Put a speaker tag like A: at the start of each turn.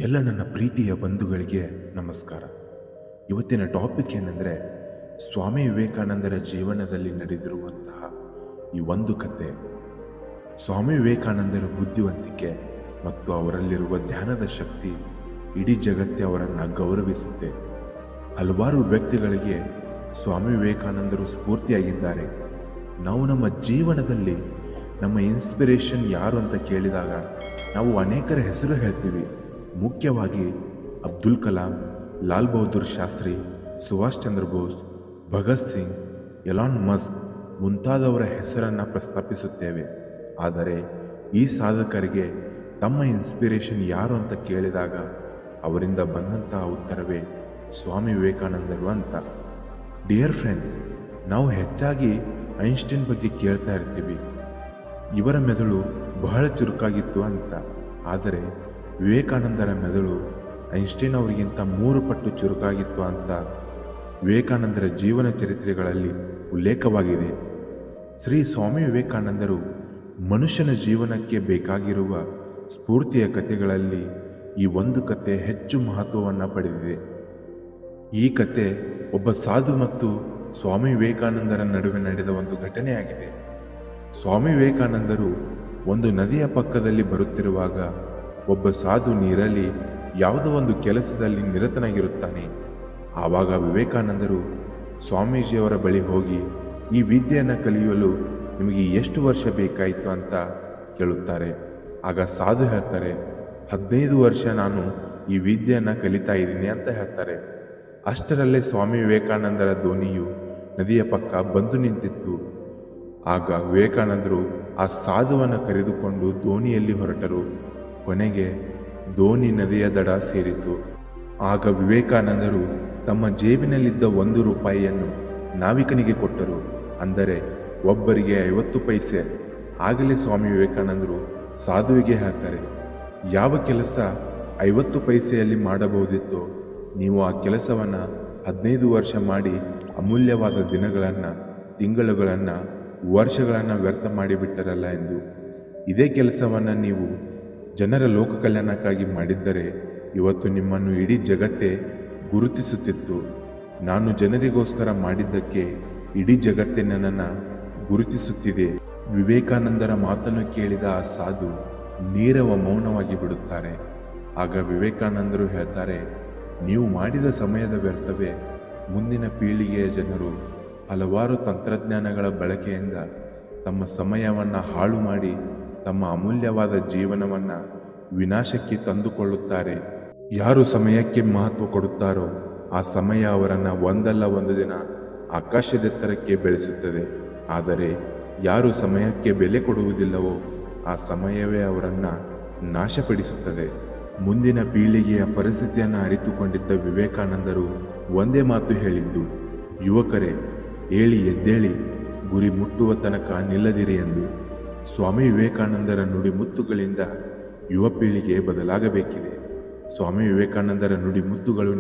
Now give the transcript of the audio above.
A: ಎಲ್ಲ ನನ್ನ ಪ್ರೀತಿಯ ಬಂಧುಗಳಿಗೆ ನಮಸ್ಕಾರ. ಇವತ್ತಿನ ಟಾಪಿಕ್ ಏನಂದರೆ, ಸ್ವಾಮಿ ವಿವೇಕಾನಂದರ ಜೀವನದಲ್ಲಿ ನಡೆದಿರುವಂತಹ ಈ ಒಂದು ಕತೆ. ಸ್ವಾಮಿ ವಿವೇಕಾನಂದರ ಬುದ್ಧಿವಂತಿಕೆ ಮತ್ತು ಅವರಲ್ಲಿರುವ ಧ್ಯಾನದ ಶಕ್ತಿ ಇಡೀ ಜಗತ್ತೇ ಅವರನ್ನು ಗೌರವಿಸುತ್ತೆ. ಹಲವಾರು ವ್ಯಕ್ತಿಗಳಿಗೆ ಸ್ವಾಮಿ ವಿವೇಕಾನಂದರು ಸ್ಫೂರ್ತಿಯಾಗಿದ್ದಾರೆ. ನಾವು ನಮ್ಮ ಜೀವನದಲ್ಲಿ ನಮ್ಮ ಇನ್ಸ್ಪಿರೇಷನ್ ಯಾರು ಅಂತ ಕೇಳಿದಾಗ ನಾವು ಅನೇಕರ ಹೆಸರು ಹೇಳ್ತೀವಿ. ಮುಖ್ಯವಾಗಿ ಅಬ್ದುಲ್ ಕಲಾಂ, ಲಾಲ್ ಬಹದ್ದೂರ್ ಶಾಸ್ತ್ರಿ, ಸುಭಾಷ್ ಚಂದ್ರ ಬೋಸ್, ಭಗತ್ ಸಿಂಗ್, ಎಲಾನ್ ಮಸ್ಕ್ ಮುಂತಾದವರ ಹೆಸರನ್ನು ಪ್ರಸ್ತಾಪಿಸುತ್ತೇವೆ. ಆದರೆ ಈ ಸಾಧಕರಿಗೆ ತಮ್ಮ ಇನ್ಸ್ಪಿರೇಷನ್ ಯಾರು ಅಂತ ಕೇಳಿದಾಗ ಅವರಿಂದ ಬಂದಂತಹ ಉತ್ತರವೇ ಸ್ವಾಮಿ ವಿವೇಕಾನಂದರು ಅಂತ. ಡಿಯರ್ ಫ್ರೆಂಡ್ಸ್, ನಾವು ಹೆಚ್ಚಾಗಿ ಐನ್ಸ್ಟೈನ್ ಬಗ್ಗೆ ಕೇಳ್ತಾ ಇರ್ತೀವಿ. ಇವರ ಮೆದುಳು ಬಹಳ ಚುರುಕಾಗಿತ್ತು ಅಂತ. ಆದರೆ ವಿವೇಕಾನಂದರ ಮೆದುಳು ಐನ್ಸ್ಟೈನ್ ಅವರಿಗಿಂತ 3 ಪಟ್ಟು ಚುರುಕಾಗಿತ್ತು ಅಂತ ವಿವೇಕಾನಂದರ ಜೀವನ ಚರಿತ್ರೆಗಳಲ್ಲಿ ಉಲ್ಲೇಖವಾಗಿದೆ. ಶ್ರೀ ಸ್ವಾಮಿ ವಿವೇಕಾನಂದರು ಮನುಷ್ಯನ ಜೀವನಕ್ಕೆ ಬೇಕಾಗಿರುವ ಸ್ಫೂರ್ತಿಯ ಕಥೆಗಳಲ್ಲಿ ಈ ಒಂದು ಕತೆ ಹೆಚ್ಚು ಮಹತ್ವವನ್ನು ಪಡೆದಿದೆ. ಈ ಕತೆ ಒಬ್ಬ ಸಾಧು ಮತ್ತು ಸ್ವಾಮಿ ವಿವೇಕಾನಂದರ ನಡುವೆ ನಡೆದ ಒಂದು ಘಟನೆಯಾಗಿದೆ. ಸ್ವಾಮಿ ವಿವೇಕಾನಂದರು ಒಂದು ನದಿಯ ಪಕ್ಕದಲ್ಲಿ ಬರುತ್ತಿರುವಾಗ ಒಬ್ಬ ಸಾಧು ನೀರಲ್ಲಿ ಯಾವುದೋ ಒಂದು ಕೆಲಸದಲ್ಲಿ ನಿರತನಾಗಿರುತ್ತಾನೆ. ಆವಾಗ ವಿವೇಕಾನಂದರು ಸ್ವಾಮೀಜಿಯವರ ಬಳಿ ಹೋಗಿ, ಈ ವಿದ್ಯೆಯನ್ನು ಕಲಿಯಲು ನಿಮಗೆ ಎಷ್ಟು ವರ್ಷ ಬೇಕಾಯಿತು ಅಂತ ಕೇಳುತ್ತಾರೆ. ಆಗ ಸಾಧು ಹೇಳ್ತಾರೆ, 15 ವರ್ಷ ನಾನು ಈ ವಿದ್ಯೆಯನ್ನು ಕಲಿತಾ ಇದ್ದೀನಿ ಅಂತ ಹೇಳ್ತಾರೆ. ಅಷ್ಟರಲ್ಲೇ ಸ್ವಾಮಿ ವಿವೇಕಾನಂದರ ದೋಣಿಯು ನದಿಯ ಪಕ್ಕ ಬಂದು ನಿಂತಿತ್ತು. ಆಗ ವಿವೇಕಾನಂದರು ಆ ಸಾಧುವನ್ನು ಕರೆದುಕೊಂಡು ದೋಣಿಯಲ್ಲಿ ಹೊರಟರು. ಕೊನೆಗೆ ದೋಣಿ ನದಿಯ ದಡ ಸೇರಿತು. ಆಗ ವಿವೇಕಾನಂದರು ತಮ್ಮ ಜೇಬಿನಲ್ಲಿದ್ದ 1 ರೂಪಾಯಿಯನ್ನು ನಾವಿಕನಿಗೆ ಕೊಟ್ಟರು. ಅಂದರೆ ಒಬ್ಬರಿಗೆ 50 ಪೈಸೆ. ಆಗಲೇ ಸ್ವಾಮಿ ವಿವೇಕಾನಂದರು ಸಾಧುವಿಗೆ ಹೇಳ್ತಾರೆ, ಯಾವ ಕೆಲಸ 50 ಪೈಸೆಯಲ್ಲಿ ಮಾಡಬಹುದಿತ್ತೋ ನೀವು ಆ ಕೆಲಸವನ್ನು 15 ವರ್ಷ ಮಾಡಿ ಅಮೂಲ್ಯವಾದ ದಿನಗಳನ್ನು, ತಿಂಗಳುಗಳನ್ನು, ವರ್ಷಗಳನ್ನು ವ್ಯರ್ಥ ಮಾಡಿಬಿಟ್ಟರಲ್ಲ ಎಂದು. ಇದೇ ಕೆಲಸವನ್ನು ನೀವು ಜನರ ಲೋಕ ಕಲ್ಯಾಣಕ್ಕಾಗಿ ಮಾಡಿದ್ದರೆ ಇವತ್ತು ನಿಮ್ಮನ್ನು ಇಡೀ ಜಗತ್ತೇ ಗುರುತಿಸುತ್ತಿತ್ತು. ನಾನು ಜನರಿಗೋಸ್ಕರ ಮಾಡಿದ್ದಕ್ಕೆ ಇಡೀ ಜಗತ್ತೇ ನನ್ನನ್ನು ಗುರುತಿಸುತ್ತಿದೆ. ವಿವೇಕಾನಂದರ ಮಾತನ್ನು ಕೇಳಿದ ಆ ಸಾಧು ನೀರವ ಮೌನವಾಗಿ ಬಿಡುತ್ತಾರೆ. ಆಗ ವಿವೇಕಾನಂದರು ಹೇಳ್ತಾರೆ, ನೀವು ಮಾಡಿದ ಸಮಯದ ವ್ಯರ್ಥವೇ ಮುಂದಿನ ಪೀಳಿಗೆಯ ಜನರು ಹಲವಾರು ತಂತ್ರಜ್ಞಾನಗಳ ಬಳಕೆಯಿಂದ ತಮ್ಮ ಸಮಯವನ್ನು ಹಾಳು ಮಾಡಿ ತಮ್ಮ ಅಮೂಲ್ಯವಾದ ಜೀವನವನ್ನು ವಿನಾಶಕ್ಕೆ ತಂದುಕೊಳ್ಳುತ್ತಾರೆ. ಯಾರು ಸಮಯಕ್ಕೆ ಮಹತ್ವ ಕೊಡುತ್ತಾರೋ ಆ ಸಮಯ ಅವರನ್ನು ಒಂದಲ್ಲ ಒಂದು ದಿನ ಆಕಾಶದೆತ್ತರಕ್ಕೆ ಬೆಳೆಸುತ್ತದೆ. ಆದರೆ ಯಾರು ಸಮಯಕ್ಕೆ ಬೆಲೆ ಕೊಡುವುದಿಲ್ಲವೋ ಆ ಸಮಯವೇ ಅವರನ್ನು ನಾಶಪಡಿಸುತ್ತದೆ. ಮುಂದಿನ ಪೀಳಿಗೆಯ ಪರಿಸ್ಥಿತಿಯನ್ನು ಅರಿತುಕೊಂಡಿದ್ದ ವಿವೇಕಾನಂದರು ಒಂದೇ ಮಾತು ಹೇಳಿದ್ದು, ಯುವಕರೇ ಏಳಿ ಎದ್ದೇಳಿ, ಗುರಿ ಮುಟ್ಟುವ ತನಕ ನಿಲ್ಲದಿರಿ ಎಂದು. ಸ್ವಾಮಿ ವಿವೇಕಾನಂದರ ನುಡಿಮುತ್ತುಗಳಿಂದ ಯುವ ಪೀಳಿಗೆ ಬದಲಾಗಬೇಕಿದೆ. ಸ್ವಾಮಿ ವಿವೇಕಾನಂದರ ನುಡಿಮುತ್ತುಗಳು